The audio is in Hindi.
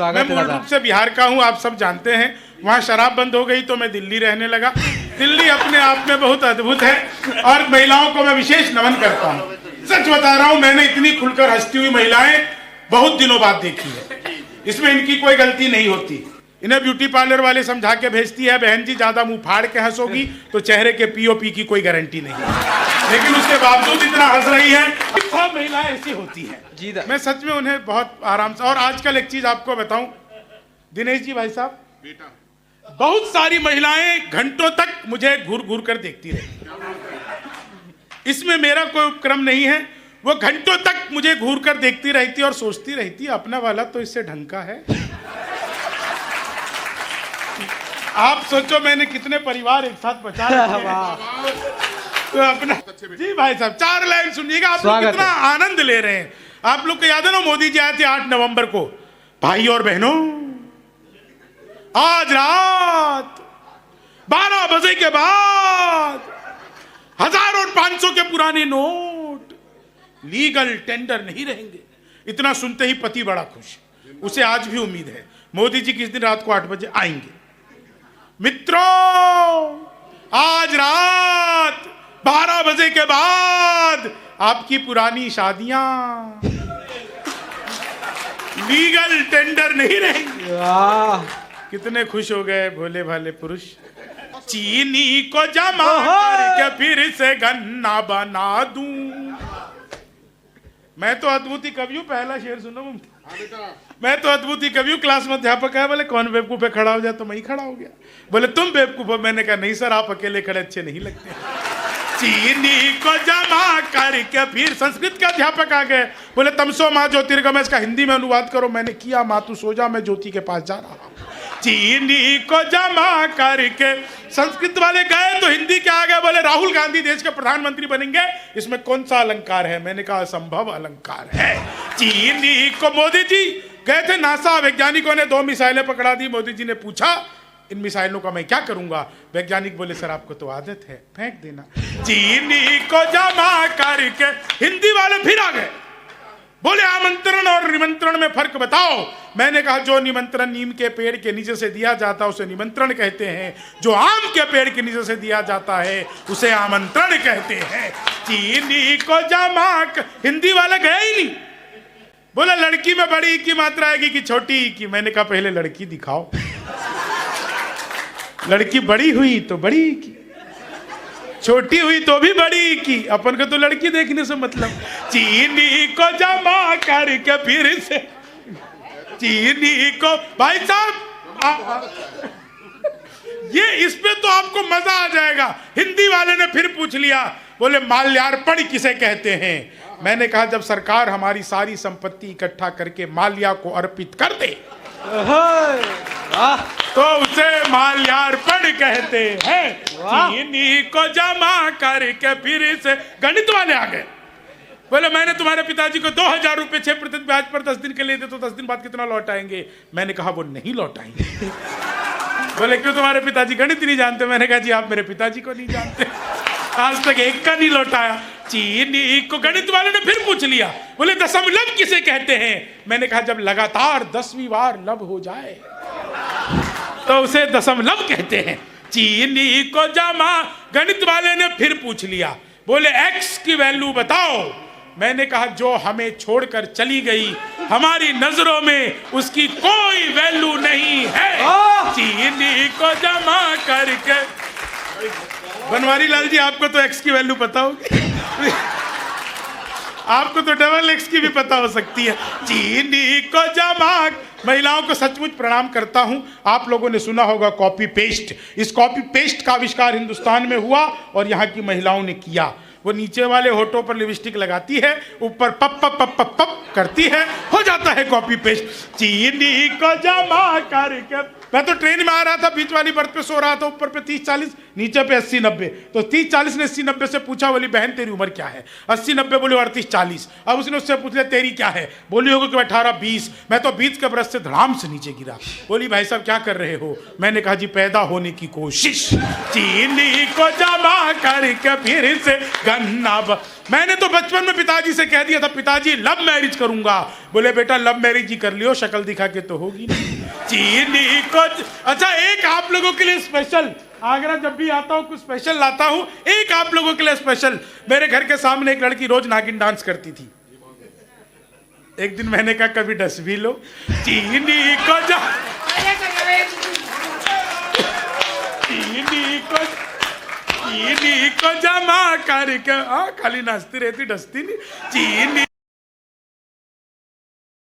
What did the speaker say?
मैं मूल रूप से बिहार का हूँ, आप सब जानते हैं। वहाँ शराब बंद हो गई तो मैं दिल्ली रहने लगा। दिल्ली अपने आप में बहुत अद्भुत है और महिलाओं को मैं विशेष नमन करता हूँ। सच बता रहा हूँ, मैंने इतनी खुलकर हंसती हुई महिलाएं बहुत दिनों बाद देखी है। इसमें इनकी कोई गलती नहीं होती। इन्हें ब्यूटी पार्लर वाले समझा के भेजती है, बहन जी ज्यादा मुंह फाड़ के हंसोगी तो चेहरे के पीओपी की कोई गारंटी नहीं है, लेकिन उसके बावजूद इतना हंस रही है। सब महिलाएं ऐसी होती हैं। मैं सच में उन्हें बहुत आराम से। और आजकल एक चीज आपको बताऊं दिनेश जी, भाई साहब, बहुत सारी महिलाएं घंटों तक मुझे घूर घूर कर देखती रहती। इसमें मेरा कोई उपक्रम नहीं है। वो घंटों तक मुझे घूर कर देखती रहती और सोचती रहती अपना वाला तो इससे ढंग का है। आप सोचो मैंने कितने परिवार एक साथ बचा तो अपना। जी भाई साहब, 4 लाइन सुनिएगा। आप लोग कितना आनंद ले रहे हैं। आप लोग को याद है ना, मोदी जी आए थे 8 नवंबर को। भाई और बहनों, आज रात 12 बजे के बाद 1000 और 500 के पुराने नोट लीगल टेंडर नहीं रहेंगे। इतना सुनते ही पति बड़ा खुश। उसे आज भी उम्मीद है मोदी जी किस दिन रात को 8 बजे आएंगे। मित्रों, आज रात 12 बजे के बाद आपकी पुरानी शादियां लीगल टेंडर नहीं रहेंगी। कितने खुश हो गए भोले भाले पुरुष। चीनी को जमा करके फिर से गन्ना बना दूं। मैं तो अद्भुत कवि हूं। पहला शेर सुनो। मैं तो अद्भुत कवि हूं। क्लास में अध्यापक है, बोले कौन बेवकूफ है खड़ा हो जाए, तो मैं ही खड़ा हो गया। बोले तुम बेवकूफ हो। मैंने कहा नहीं सर, आप अकेले खड़े अच्छे नहीं लगते। चीनी को जमा करके फिर संस्कृत के अध्यापक आ गए। बोले तमसो माँ ज्योतिर्गमय, इसका हिंदी में अनुवाद करो। मैंने किया। माँ तू सो जा, मैं ज्योति के पास जा रहा हूँ। चीनी को जमा करके संस्कृत वाले गए तो हिंदी के आ गए। बोले राहुल गांधी देश के प्रधानमंत्री बनेंगे, इसमें कौन सा अलंकार है। मैंने कहा असंभव अलंकार है। चीनी को मोदी जी गए थे, नासा वैज्ञानिकों ने 2 मिसाइलें पकड़ा दी। मोदी जी ने पूछा इन मिसाइलों का मैं क्या करूंगा। वैज्ञानिक बोले सर आपको तो आदत है, फेंक देना। चीनी को जमा करके हिंदी वाले फिर आ गए। बोले आमंत्रण और निमंत्रण में फर्क बताओ। मैंने कहा जो निमंत्रण नीम के पेड़ के नीचे से दिया जाता है उसे निमंत्रण कहते हैं, जो आम के पेड़ के नीचे से दिया जाता है उसे आमंत्रण कहते हैं। चीनी को जमा। हिंदी वाले गए ही नहीं। बोला लड़की में बड़ी की मात्रा आएगी कि छोटी की। मैंने कहा पहले लड़की दिखाओ। लड़की बड़ी हुई तो बड़ी की, छोटी हुई तो भी बड़ी की। अपन को तो लड़की देखने से मतलब। चीनी को जमा करके फिर से चीनी को। भाई साहब ये इस पे तो आपको मजा आ जाएगा। हिंदी वाले ने फिर पूछ लिया। बोले माल्यार्पण किसे कहते हैं। मैंने कहा जब सरकार हमारी सारी संपत्ति इकट्ठा करके माल्या को अर्पित कर दे तो उसे माल्यार्पण कहते हैं। चीनी को जमा करके फिर से गणित वाले आ गए। बोले मैंने तुम्हारे पिताजी को 2000 रुपए 6% ब्याज पर 10 दिन के लिए दे, तो 10 दिन बाद कितना लौट आएंगे। मैंने कहा वो नहीं लौट आएंगे। बोले क्यों, तुम्हारे पिताजी गणित नहीं जानते। मैंने कहा जी आप मेरे पिताजी को नहीं जानते, आज तक एक का नहीं लौटाया। चीनी को गणित वाले ने फिर पूछ लिया। बोले दशमलव किसे कहते हैं। मैंने कहा जब लगातार 10वीं बार लब हो जाए तो उसे दशमलव कहते हैं। चीनी को जमा। गणित वाले ने फिर पूछ लिया। बोले x की वैल्यू बताओ। मैंने कहा जो हमें छोड़कर चली गई, हमारी नजरों में उसकी कोई वैल्यू नहीं है। चीनी को जमा करके। बनवारी लाल जी आपको तो x की वैल्यू पता होगी। आपको तो डबल x की भी पता हो सकती है। चीनी को जमा। महिलाओं को सचमुच प्रणाम करता हूं। आप लोगों ने सुना होगा कॉपी पेस्ट। इस कॉपी पेस्ट का आविष्कार हिंदुस्तान में हुआ और यहाँ की महिलाओं ने किया। वो नीचे वाले होठों पर लिपस्टिक लगाती है, ऊपर पप पप पप पप पप करती है, हो जाता है कॉपी पेस्ट। चीनी को जमा करके। मैं तो ट्रेन में आ रहा था, बीच वाली बर्थ पे सो रहा था, ऊपर पे 30-40, नीचे पे 80-90। तो 30-40 ने 80-90 से पूछा, बोली बहन तेरी उम्र क्या है। 80-90 बोली 38-40। अब उसने उससे पूछ लिया तेरी क्या है। बोली होगी कि 18-20। मैं तो 20 के ब्रश से धड़ाम से नीचे गिरा। बोली भाई साहब क्या कर रहे हो। मैंने कहा जी पैदा होने की कोशिश। चीनी को जमा करके फिर से गन्ना मैंने तो बचपन में पिताजी से कह दिया था, पिताजी लव मैरिज करूंगा। बोले बेटा लव मैरिज ही कर लियो, शक्ल दिखा के तो होगी नहीं। चीनी को अच्छा, एक आप लोगों के लिए स्पेशल, आगरा जब भी आता हूँ कुछ स्पेशल लाता हूँ, एक आप लोगों के लिए स्पेशल। मेरे घर के सामने एक लड़की रोज नागिन डांस करती थी। एक दिन मैंने कहा कभी डस भी लो। चीनी को चीनी को जमा करके, खाली नाचती रहती, डसती नहीं। चीनी